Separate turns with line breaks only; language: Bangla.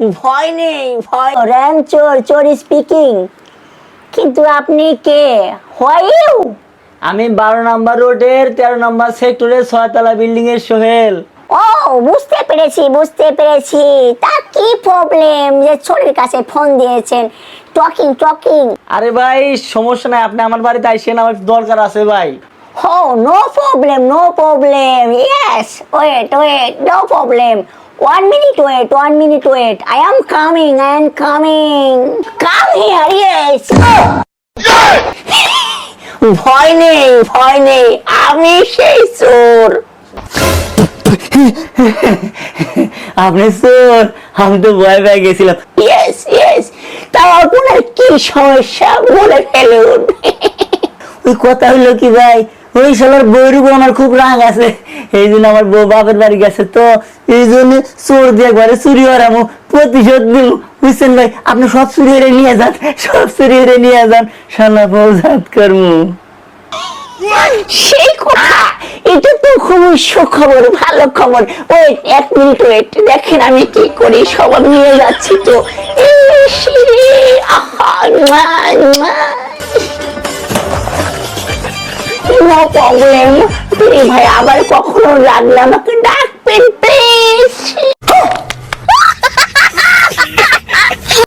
ভয় নেই, ভয়। র্যান চোর, চোর স্পিকিং। কিন্তু আপনি কে? Why you?
আমি 12 নম্বর রোডের 13 নম্বর সেক্টরের 6 তলা বিল্ডিং এর সোহেল।
ও, বুঝতে পেরেছি, বুঝতে পেরেছি। তা কি প্রবলেম যে চোরের কাছে ফোন দিয়েছেন? Talking talking.
আরে ভাই সমস্যা নাই, আপনি আমার বাড়িতে আইসেন, আমার দরকার আছে ভাই।
হো, no problem, no problem. Yes, wait, no problem. 1 minute wait, 1 minute wait. I am coming. Come here, yes. ভয় নেই, ভয় নেই, আমি সেই চোর।
আপনি চোর? আমি তো ভয় পেয়ে গেছিলাম।
ইয়েস, তা আপনার কি সমস্যা বলে ফেলুন।
ওই কথা হইলো কি ভাই, ওই শালার বউর উপর আমার খুব রাগ আছে। এই জন্য আমার বউ বাপের বাড়ি গেছে, তো এই জন্য চোর দিয়ে ঘরে চুরি হারামো, প্রতিশোধ দিব। বুঝছেন ভাই, আপনি সব চুরি হয়ে নিয়ে যান, সব চুরি হয়ে নিয়ে যান, শালা বউ জাত করবো।
সেই কথা, এটা তো খুবই সুখবর, ভালো খবর। ওয়েট, 1 minute ওয়েট, দেখেন আমি কি করি, সব নিয়ে যাচ্ছি তো। No problem. ভাই আবার কখনো লাগলে আমাকে ডাকবেন প্লিজ।